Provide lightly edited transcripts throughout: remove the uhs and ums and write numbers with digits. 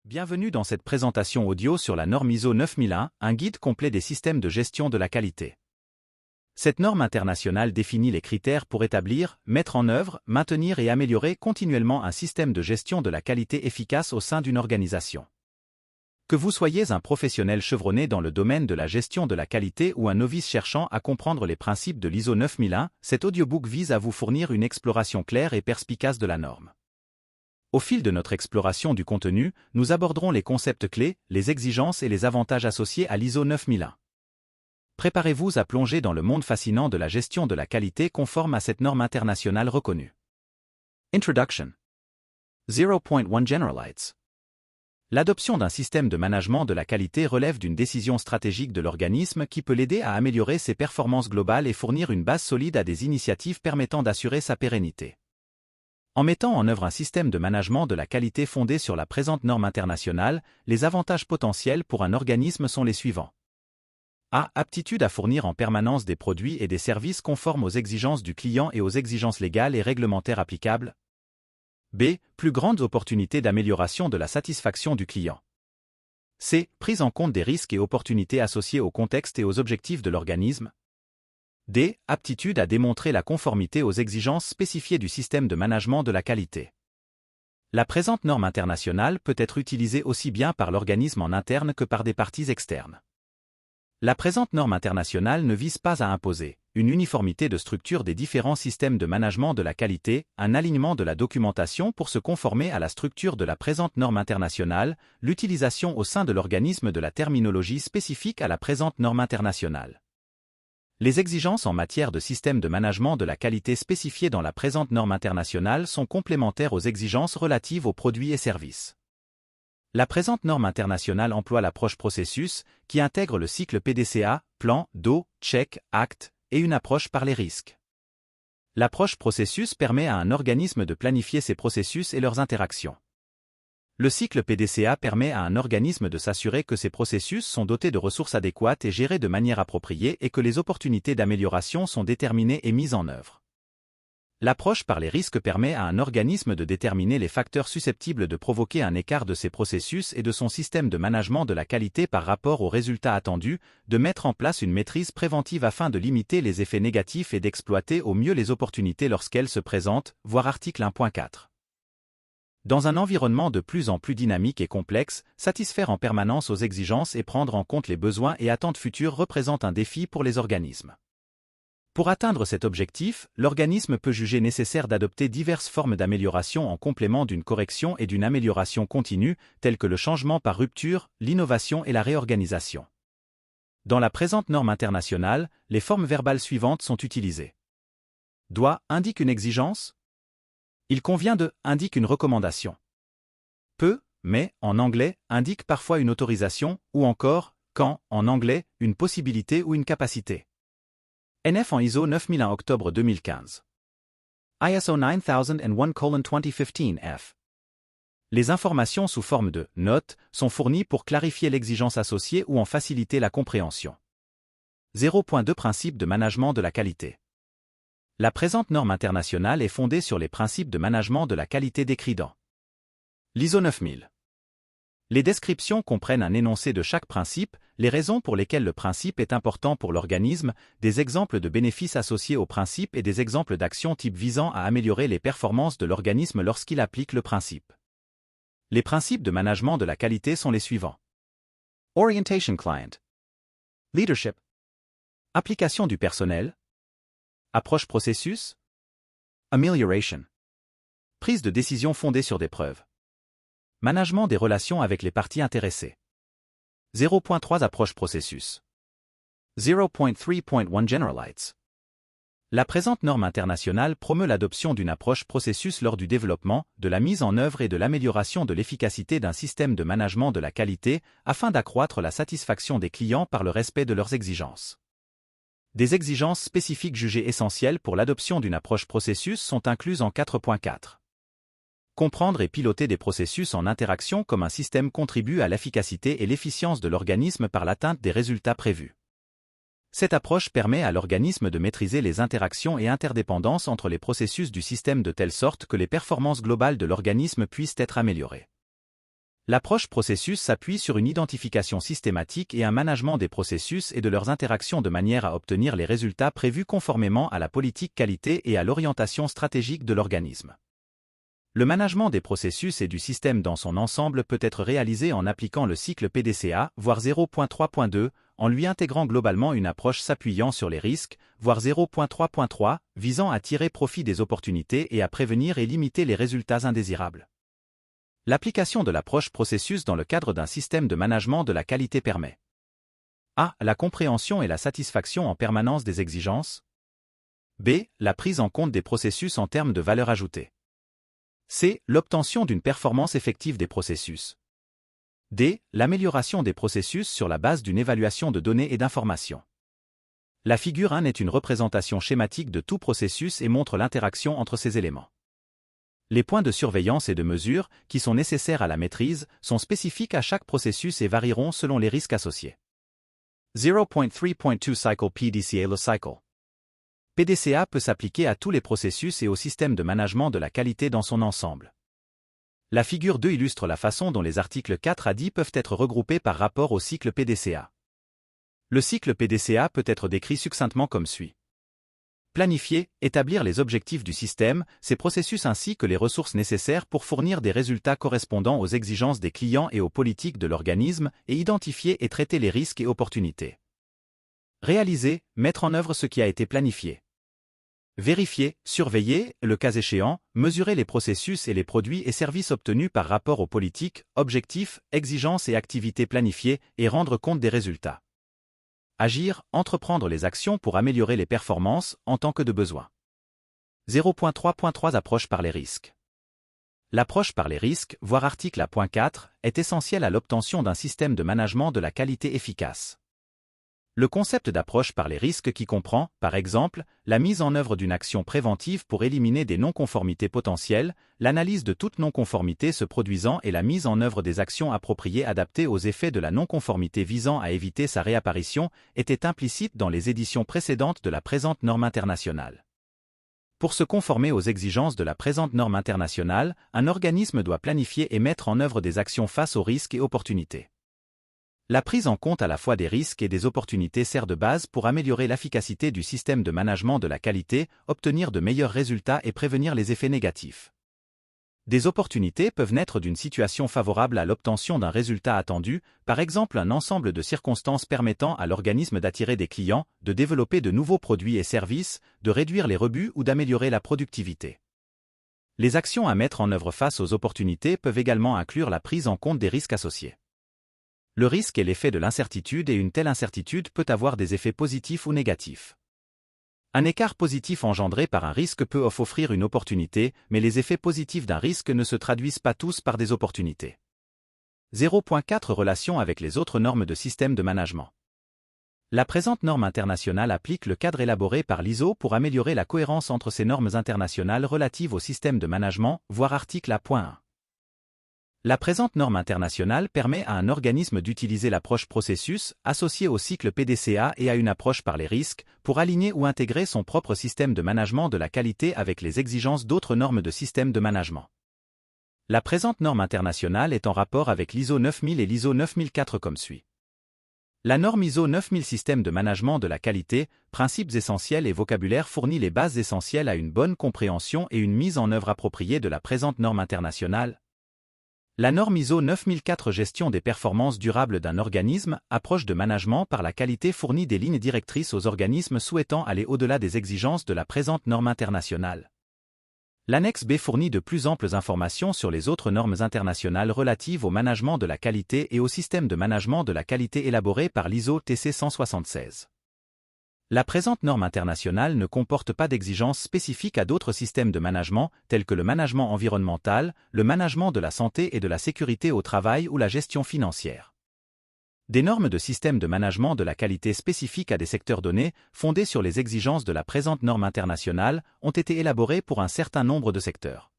Bienvenue dans cette présentation audio sur la norme ISO 9001, un guide complet des systèmes de gestion de la qualité. Cette norme internationale définit les critères pour établir, mettre en œuvre, maintenir et améliorer continuellement un système de gestion de la qualité efficace au sein d'une organisation. Que vous soyez un professionnel chevronné dans le domaine de la gestion de la qualité ou un novice cherchant à comprendre les principes de l'ISO 9001, cet audiobook vise à vous fournir une exploration claire et perspicace de la norme. Au fil de notre exploration du contenu, nous aborderons les concepts clés, les exigences et les avantages associés à l'ISO 9001. Préparez-vous à plonger dans le monde fascinant de la gestion de la qualité conforme à cette norme internationale reconnue. Introduction. 0.1 Generalites. L'adoption d'un système de management de la qualité relève d'une décision stratégique de l'organisme qui peut l'aider à améliorer ses performances globales et fournir une base solide à des initiatives permettant d'assurer sa pérennité. En mettant en œuvre un système de management de la qualité fondé sur la présente norme internationale, les avantages potentiels pour un organisme sont les suivants. A. Aptitude à fournir en permanence des produits et des services conformes aux exigences du client et aux exigences légales et réglementaires applicables. B. Plus grandes opportunités d'amélioration de la satisfaction du client. C. Prise en compte des risques et opportunités associés au contexte et aux objectifs de l'organisme. D. Aptitude à démontrer la conformité aux exigences spécifiées du système de management de la qualité. La présente norme internationale peut être utilisée aussi bien par l'organisme en interne que par des parties externes. La présente norme internationale ne vise pas à imposer une uniformité de structure des différents systèmes de management de la qualité, un alignement de la documentation pour se conformer à la structure de la présente norme internationale, l'utilisation au sein de l'organisme de la terminologie spécifique à la présente norme internationale. Les exigences en matière de système de management de la qualité spécifiées dans la présente norme internationale sont complémentaires aux exigences relatives aux produits et services. La présente norme internationale emploie l'approche processus, qui intègre le cycle PDCA, plan, DO, check, act, et une approche par les risques. L'approche processus permet à un organisme de planifier ses processus et leurs interactions. Le cycle PDCA permet à un organisme de s'assurer que ses processus sont dotés de ressources adéquates et gérés de manière appropriée et que les opportunités d'amélioration sont déterminées et mises en œuvre. L'approche par les risques permet à un organisme de déterminer les facteurs susceptibles de provoquer un écart de ses processus et de son système de management de la qualité par rapport aux résultats attendus, de mettre en place une maîtrise préventive afin de limiter les effets négatifs et d'exploiter au mieux les opportunités lorsqu'elles se présentent, voir article 1.4. Dans un environnement de plus en plus dynamique et complexe, satisfaire en permanence aux exigences et prendre en compte les besoins et attentes futures représente un défi pour les organismes. Pour atteindre cet objectif, l'organisme peut juger nécessaire d'adopter diverses formes d'amélioration en complément d'une correction et d'une amélioration continue, telles que le changement par rupture, l'innovation et la réorganisation. Dans la présente norme internationale, les formes verbales suivantes sont utilisées. Doit indique une exigence. Il convient de indique une recommandation. Peut, mais, en anglais, indique parfois une autorisation, ou encore, quand, en anglais, une possibilité ou une capacité. NF en ISO 9001 octobre 2015. ISO 9001:2015 F. Les informations sous forme de notes sont fournies pour clarifier l'exigence associée ou en faciliter la compréhension. 0.2 Principe de management de la qualité. La présente norme internationale est fondée sur les principes de management de la qualité décrits dans l'ISO 9000. Les descriptions comprennent un énoncé de chaque principe, les raisons pour lesquelles le principe est important pour l'organisme, des exemples de bénéfices associés au principe et des exemples d'actions type visant à améliorer les performances de l'organisme lorsqu'il applique le principe. Les principes de management de la qualité sont les suivants. Orientation Client. Leadership. Application du personnel. Approche processus. Amelioration. Prise de décision fondée sur des preuves. Management des relations avec les parties intéressées. 0.3 Approche processus. 0.3.1 Generalites. La présente norme internationale promeut l'adoption d'une approche processus lors du développement, de la mise en œuvre et de l'amélioration de l'efficacité d'un système de management de la qualité afin d'accroître la satisfaction des clients par le respect de leurs exigences. Des exigences spécifiques jugées essentielles pour l'adoption d'une approche processus sont incluses en 4.4. Comprendre et piloter des processus en interaction comme un système contribue à l'efficacité et l'efficience de l'organisme par l'atteinte des résultats prévus. Cette approche permet à l'organisme de maîtriser les interactions et interdépendances entre les processus du système de telle sorte que les performances globales de l'organisme puissent être améliorées. L'approche processus s'appuie sur une identification systématique et un management des processus et de leurs interactions de manière à obtenir les résultats prévus conformément à la politique qualité et à l'orientation stratégique de l'organisme. Le management des processus et du système dans son ensemble peut être réalisé en appliquant le cycle PDCA, voire 0.3.2, en lui intégrant globalement une approche s'appuyant sur les risques, voire 0.3.3, visant à tirer profit des opportunités et à prévenir et limiter les résultats indésirables. L'application de l'approche processus dans le cadre d'un système de management de la qualité permet a. La compréhension et la satisfaction en permanence des exigences. B. La prise en compte des processus en termes de valeur ajoutée. C. L'obtention d'une performance effective des processus. D. L'amélioration des processus sur la base d'une évaluation de données et d'informations. La figure 1 est une représentation schématique de tout processus et montre l'interaction entre ces éléments. Les points de surveillance et de mesure, qui sont nécessaires à la maîtrise, sont spécifiques à chaque processus et varieront selon les risques associés. 0.3.2 Cycle PDCA. Le cycle PDCA peut s'appliquer à tous les processus et au système de management de la qualité dans son ensemble. La figure 2 illustre la façon dont les articles 4 à 10 peuvent être regroupés par rapport au cycle PDCA. Le cycle PDCA peut être décrit succinctement comme suit. Planifier, établir les objectifs du système, ses processus ainsi que les ressources nécessaires pour fournir des résultats correspondant aux exigences des clients et aux politiques de l'organisme et identifier et traiter les risques et opportunités. Réaliser, mettre en œuvre ce qui a été planifié. Vérifier, surveiller, le cas échéant, mesurer les processus et les produits et services obtenus par rapport aux politiques, objectifs, exigences et activités planifiées et rendre compte des résultats. Agir, entreprendre les actions pour améliorer les performances en tant que de besoin. 0.3.3 Approche par les risques. L'approche par les risques, voire article A.4, est essentielle à l'obtention d'un système de management de la qualité efficace. Le concept d'approche par les risques qui comprend, par exemple, la mise en œuvre d'une action préventive pour éliminer des non-conformités potentielles, l'analyse de toute non-conformité se produisant et la mise en œuvre des actions appropriées adaptées aux effets de la non-conformité visant à éviter sa réapparition, était implicite dans les éditions précédentes de la présente norme internationale. Pour se conformer aux exigences de la présente norme internationale, un organisme doit planifier et mettre en œuvre des actions face aux risques et opportunités. La prise en compte à la fois des risques et des opportunités sert de base pour améliorer l'efficacité du système de management de la qualité, obtenir de meilleurs résultats et prévenir les effets négatifs. Des opportunités peuvent naître d'une situation favorable à l'obtention d'un résultat attendu, par exemple un ensemble de circonstances permettant à l'organisme d'attirer des clients, de développer de nouveaux produits et services, de réduire les rebuts ou d'améliorer la productivité. Les actions à mettre en œuvre face aux opportunités peuvent également inclure la prise en compte des risques associés. Le risque est l'effet de l'incertitude et une telle incertitude peut avoir des effets positifs ou négatifs. Un écart positif engendré par un risque peut offrir une opportunité, mais les effets positifs d'un risque ne se traduisent pas tous par des opportunités. 0.4 Relation avec les autres normes de système de management. La présente norme internationale applique le cadre élaboré par l'ISO pour améliorer la cohérence entre ces normes internationales relatives au système de management, voir article A.1. La présente norme internationale permet à un organisme d'utiliser l'approche processus, associée au cycle PDCA et à une approche par les risques, pour aligner ou intégrer son propre système de management de la qualité avec les exigences d'autres normes de système de management. La présente norme internationale est en rapport avec l'ISO 9000 et l'ISO 9004 comme suit. La norme ISO 9000 Système de management de la qualité, principes essentiels et vocabulaire fournit les bases essentielles à une bonne compréhension et une mise en œuvre appropriée de la présente norme internationale. La norme ISO 9004 Gestion des performances durables d'un organisme, approche de management par la qualité fournit des lignes directrices aux organismes souhaitant aller au-delà des exigences de la présente norme internationale. L'annexe B fournit de plus amples informations sur les autres normes internationales relatives au management de la qualité et au système de management de la qualité élaboré par l'ISO TC 176. La présente norme internationale ne comporte pas d'exigences spécifiques à d'autres systèmes de management, tels que le management environnemental, le management de la santé et de la sécurité au travail ou la gestion financière. Des normes de système de management de la qualité spécifiques à des secteurs donnés, fondées sur les exigences de la présente norme internationale, ont été élaborées pour un certain nombre de secteurs.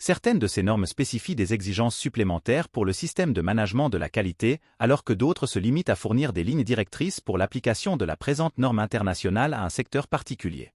Certaines de ces normes spécifient des exigences supplémentaires pour le système de management de la qualité, alors que d'autres se limitent à fournir des lignes directrices pour l'application de la présente norme internationale à un secteur particulier.